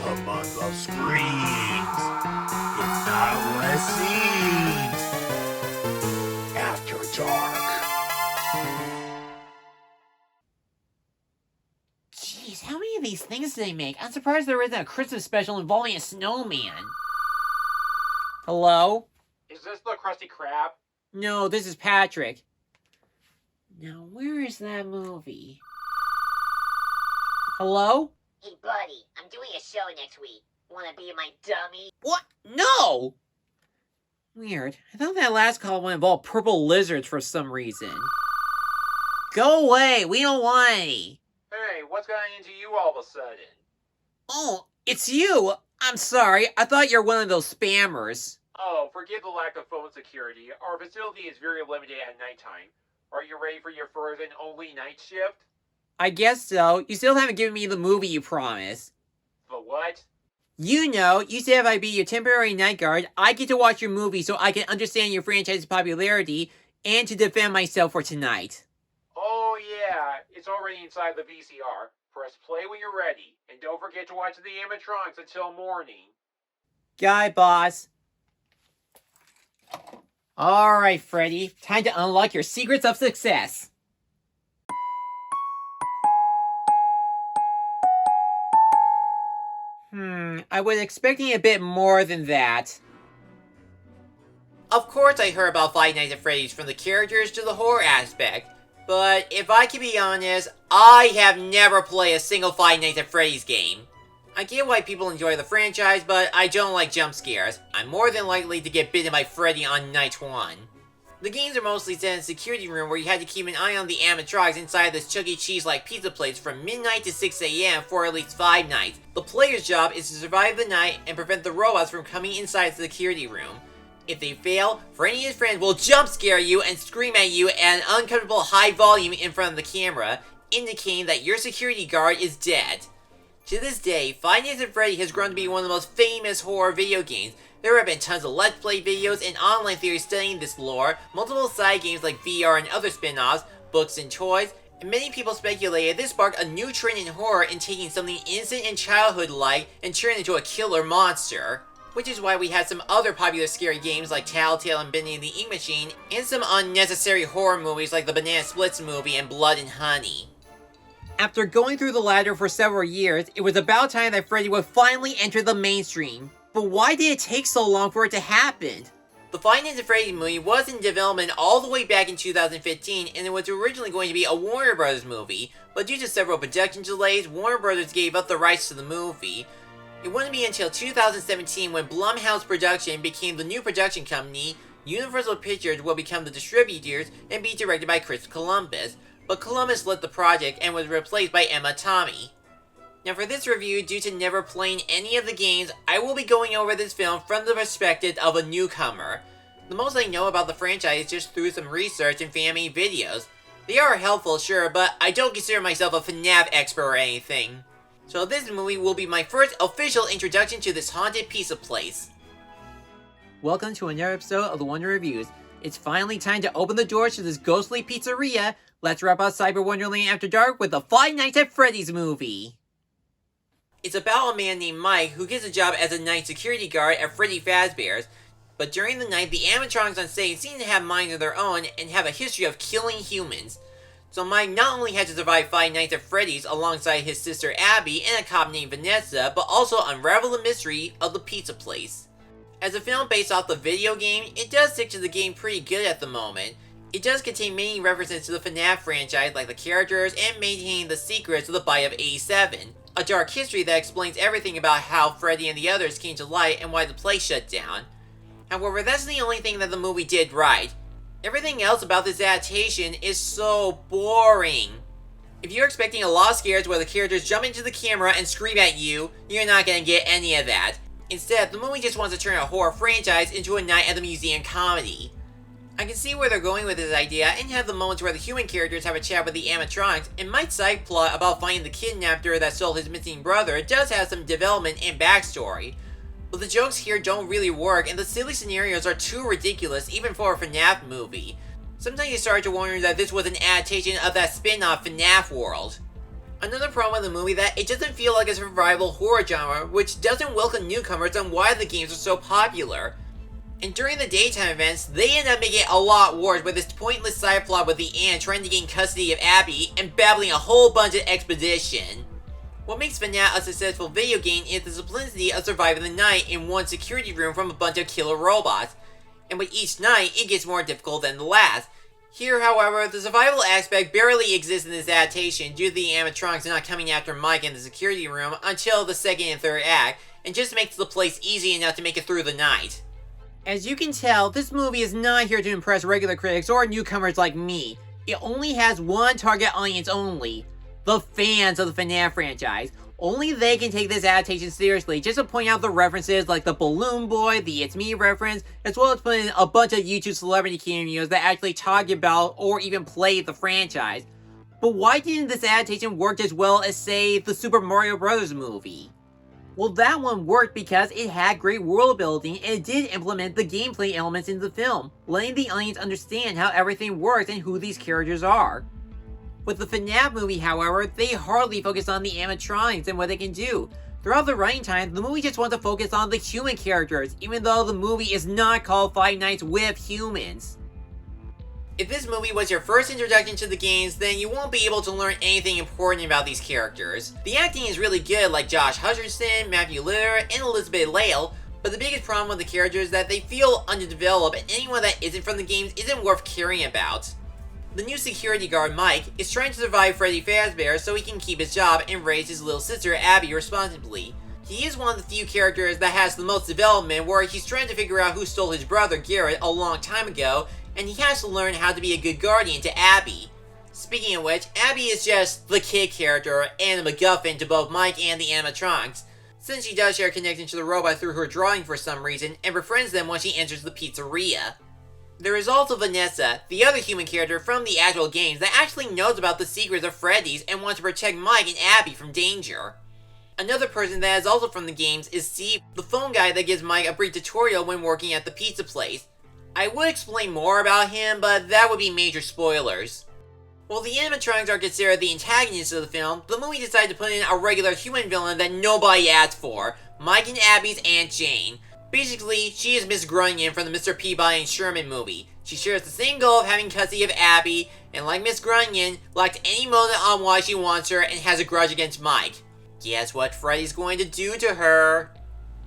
Among the screams, it's not what it seems. After dark. Jeez, how many of these things do they make? I'm surprised there isn't a Christmas special involving a snowman. Hello? Is this the Krusty Krab? No, this is Patrick. Now, where is that movie? Hello? Hey, buddy, I'm doing a show next week. Wanna be my dummy? What? No! Weird. I thought that last call would involve purple lizards for some reason. Go away! We don't want any! Hey, what's gotten into you all of a sudden? Oh, it's you! I'm sorry, I thought you were one of those spammers. Oh, forgive the lack of phone security. Our facility is very limited at nighttime. Are you ready for your first and only night shift? I guess so. You still haven't given me the movie you promised. The what? You know, you said if I be your temporary night guard, I get to watch your movie so I can understand your franchise's popularity and to defend myself for tonight. Oh yeah, it's already inside the VCR. Press play when you're ready, and don't forget to watch the animatronics until morning. Guy boss. Alright, Freddy. Time to unlock your secrets of success. I was expecting a bit more than that. Of course I heard about Five Nights at Freddy's from the characters to the horror aspect, but if I can be honest, I have never played a single Five Nights at Freddy's game. I get why people enjoy the franchise, but I don't like jump scares. I'm more than likely to get bitten by Freddy on night 1. The games are mostly set in a security room where you had to keep an eye on the animatronics inside this Chuck E. Cheese-like pizza place from midnight to 6 a.m. for at least 5 nights. The player's job is to survive the night and prevent the robots from coming inside the security room. If they fail, Freddy and his friends will jump scare you and scream at you at an uncomfortable high volume in front of the camera, indicating that your security guard is dead. To this day, Five Nights at Freddy has grown to be one of the most famous horror video games. There have been tons of Let's Play videos and online theories studying this lore, multiple side games like VR and other spin-offs, books and toys, and many people speculated this sparked a new trend in horror in taking something innocent and childhood-like and turning it into a killer monster. Which is why we had some other popular scary games like Tattletale and Bendy and the Ink Machine, and some unnecessary horror movies like the Banana Splits movie and Blood and Honey. After going through the ladder for several years, it was about time that Freddy would finally enter the mainstream. But why did it take so long for it to happen? The Five Nights at Freddy's movie was in development all the way back in 2015, and it was originally going to be a Warner Bros. Movie, but due to several production delays, Warner Bros. Gave up the rights to the movie. It wouldn't be until 2017 when Blumhouse Production became the new production company. Universal Pictures will become the distributors and be directed by Chris Columbus, but Columbus left the project and was replaced by Emma Tomei. Now for this review, due to never playing any of the games, I will be going over this film from the perspective of a newcomer. The most I know about the franchise is just through some research and fan-made videos. They are helpful, sure, but I don't consider myself a FNAF expert or anything. So this movie will be my first official introduction to this haunted pizza place. Welcome to another episode of The Wonder Reviews. It's finally time to open the doors to this ghostly pizzeria. Let's wrap up Cyber-Wonderland After Dark with the Five Nights at Freddy's movie. It's about a man named Mike who gets a job as a night security guard at Freddy Fazbear's, but during the night the animatronics on stage seem to have minds of their own and have a history of killing humans. So Mike not only had to survive Five Nights at Freddy's alongside his sister Abby and a cop named Vanessa, but also unravel the mystery of the pizza place. As a film based off the video game, it does stick to the game pretty good at the moment. It does contain many references to the FNAF franchise like the characters and maintaining the secrets of the Bite of 87. A dark history that explains everything about how Freddy and the others came to light and why the place shut down. However, that's the only thing that the movie did right. Everything else about this adaptation is so boring. If you're expecting a lot of scares where the characters jump into the camera and scream at you, you're not gonna get any of that. Instead, the movie just wants to turn a horror franchise into a night at the museum comedy. I can see where they're going with this idea and have the moments where the human characters have a chat with the animatronics, and Mike's side plot about finding the kidnapper that stole his missing brother does have some development and backstory. But the jokes here don't really work, and the silly scenarios are too ridiculous even for a FNAF movie. Sometimes you start to wonder that this was an adaptation of that spin-off FNAF world. Another problem with the movie that it doesn't feel like a survival horror genre, which doesn't welcome newcomers on why the games are so popular. And during the daytime events, they end up making it a lot worse with this pointless side plot with the aunt trying to gain custody of Abby and babbling a whole bunch of exposition. What makes FNAF a successful video game is the simplicity of surviving the night in one security room from a bunch of killer robots. And with each night, it gets more difficult than the last. Here, however, the survival aspect barely exists in this adaptation due to the animatronics not coming after Mike in the security room until the second and third act, and just makes the place easy enough to make it through the night. As you can tell, this movie is not here to impress regular critics or newcomers like me. It only has one target audience only. The fans of the FNAF franchise. Only they can take this adaptation seriously, just to point out the references like the Balloon Boy, the It's Me reference, as well as put in a bunch of YouTube celebrity cameos that actually talk about or even play the franchise. But why didn't this adaptation work as well as, say, the Super Mario Bros. Movie? Well, that one worked because it had great world building and it did implement the gameplay elements in the film, letting the audience understand how everything works and who these characters are. With the FNAF movie, however, they hardly focus on the animatronics and what they can do. Throughout the running time, the movie just wants to focus on the human characters, even though the movie is not called Five Nights with Humans. If this movie was your first introduction to the games, then you won't be able to learn anything important about these characters. The acting is really good, like Josh Hutcherson, Matthew Lillard, and Elizabeth Lail, but the biggest problem with the characters is that they feel underdeveloped and anyone that isn't from the games isn't worth caring about. The new security guard, Mike, is trying to survive Freddy Fazbear so he can keep his job and raise his little sister, Abby, responsibly. He is one of the few characters that has the most development where he's trying to figure out who stole his brother, Garrett, a long time ago, and he has to learn how to be a good guardian to Abby. Speaking of which, Abby is just the kid character and a MacGuffin to both Mike and the animatronics, since she does share a connection to the robot through her drawing for some reason and befriends them when she enters the pizzeria. There is also Vanessa, the other human character from the actual games that actually knows about the secrets of Freddy's and wants to protect Mike and Abby from danger. Another person that is also from the games is Steve, the phone guy that gives Mike a brief tutorial when working at the pizza place. I would explain more about him, but that would be major spoilers. While the animatronics are considered the antagonists of the film, the movie decided to put in a regular human villain that nobody asked for, Mike and Abby's Aunt Jane. Basically, she is Miss Grunion from the Mr. Peabody and Sherman movie. She shares the same goal of having custody of Abby, and like Miss Grunion, lacked any motive on why she wants her and has a grudge against Mike. Guess what Freddy's going to do to her?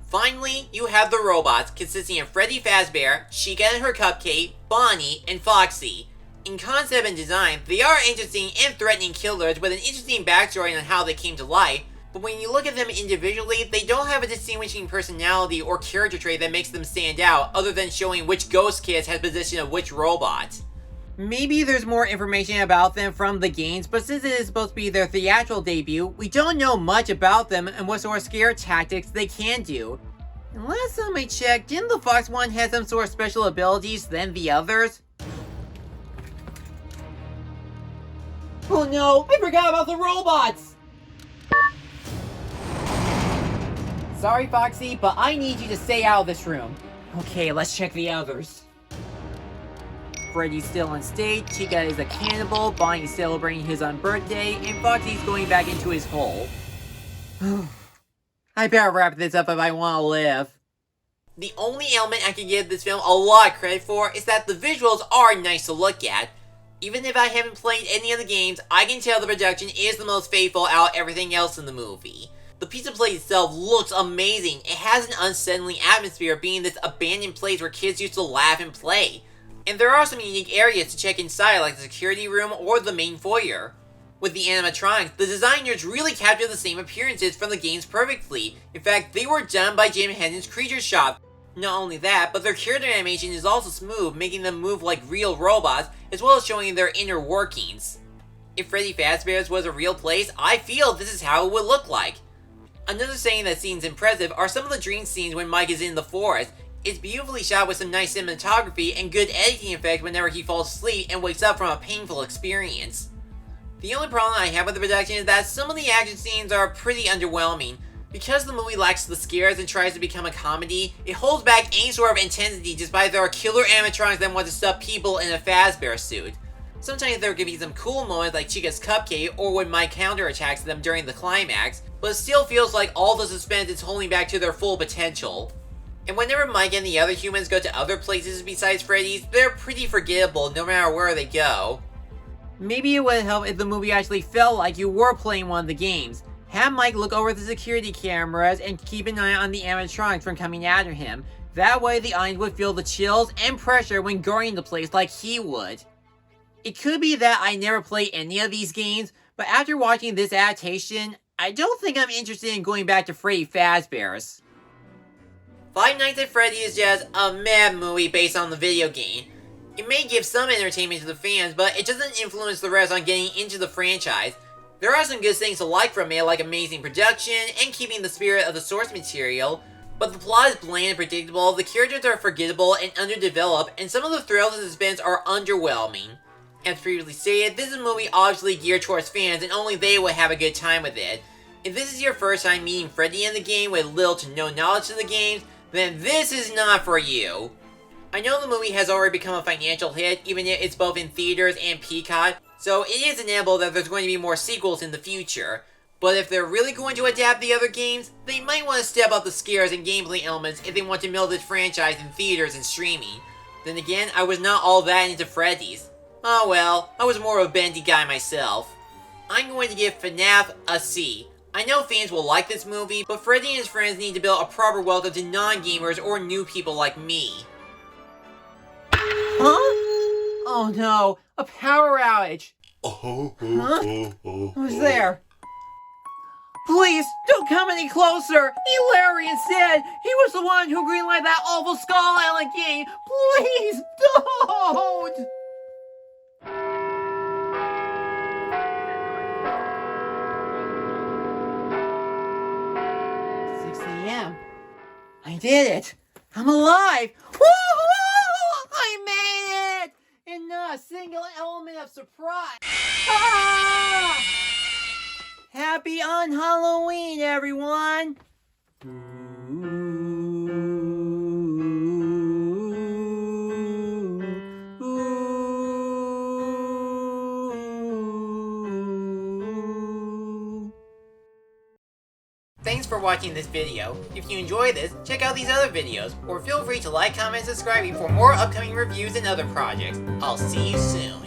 Finally, you have the robots, consisting of Freddy Fazbear, Chica and her cupcake, Bonnie, and Foxy. In concept and design, they are interesting and threatening killers with an interesting backstory on how they came to life, but when you look at them individually, they don't have a distinguishing personality or character trait that makes them stand out, other than showing which ghost kiss has possession of which robot. Maybe there's more information about them from the games, but since it is supposed to be their theatrical debut, we don't know much about them and what sort of scare tactics they can do. And last time I checked, didn't the Fox one have some sort of special abilities than the others? Oh no, I forgot about the robots! Sorry, Foxy, but I need you to stay out of this room. Okay, let's check the others. Freddy's still on stage, Chica is a cannibal, Bonnie's celebrating his own birthday, and Foxy's going back into his hole. I better wrap this up if I want to live. The only element I can give this film a lot of credit for is that the visuals are nice to look at. Even if I haven't played any of the games, I can tell the production is the most faithful out of everything else in the movie. The pizza place itself looks amazing. It has an unsettling atmosphere, being this abandoned place where kids used to laugh and play. And there are some unique areas to check inside, like the security room or the main foyer. With the animatronics, the designers really captured the same appearances from the games perfectly. In fact, they were done by Jim Henson's Creature Shop. Not only that, but their character animation is also smooth, making them move like real robots, as well as showing their inner workings. If Freddy Fazbear's was a real place, I feel this is how it would look like. Another saying that seems impressive are some of the dream scenes when Mike is in the forest. It's beautifully shot with some nice cinematography and good editing effects whenever he falls asleep and wakes up from a painful experience. The only problem I have with the production is that some of the action scenes are pretty underwhelming. Because the movie lacks the scares and tries to become a comedy, it holds back any sort of intensity despite there are killer animatronics that want to stuff people in a Fazbear suit. Sometimes there can be some cool moments like Chica's cupcake or when Mike counterattacks them during the climax, but it still feels like all the suspense is holding back to their full potential. And whenever Mike and the other humans go to other places besides Freddy's, they're pretty forgettable no matter where they go. Maybe it would help if the movie actually felt like you were playing one of the games. Have Mike look over the security cameras and keep an eye on the animatronics from coming after him. That way the audience would feel the chills and pressure when guarding the place like he would. It could be that I never played any of these games, but after watching this adaptation, I don't think I'm interested in going back to Freddy Fazbear's. Five Nights at Freddy is just a meh movie based on the video game. It may give some entertainment to the fans, but it doesn't influence the rest on getting into the franchise. There are some good things to like from it, like amazing production and keeping the spirit of the source material, but the plot is bland and predictable, the characters are forgettable and underdeveloped, and some of the thrills and suspense are underwhelming. As previously stated, this is a movie obviously geared towards fans and only they would have a good time with it. If this is your first time meeting Freddy in the game with little to no knowledge of the games, then this is not for you. I know the movie has already become a financial hit, even if it's both in theaters and Peacock, so it is inevitable that there's going to be more sequels in the future. But if they're really going to adapt the other games, they might want to step up the scares and gameplay elements if they want to milk this franchise in theaters and streaming. Then again, I was not all that into Freddy's. Oh well, I was more of a bendy guy myself. I'm going to give FNAF a C. I know fans will like this movie, but Freddy and his friends need to build a proper welcome to non-gamers or new people like me. Huh? Oh no, a power outage. Huh? Who's there? Please, don't come any closer! Larry instead! He was the one who greenlighted that awful Skull Island game! Please, don't! 6 a.m. I did it! I'm alive! Woo-hoo! I made it! And not a single element of surprise! Ah! Happy on Halloween, everyone! Thanks for watching this video. If you enjoyed this, check out these other videos, or feel free to like, comment, and subscribe for more upcoming reviews and other projects. I'll see you soon.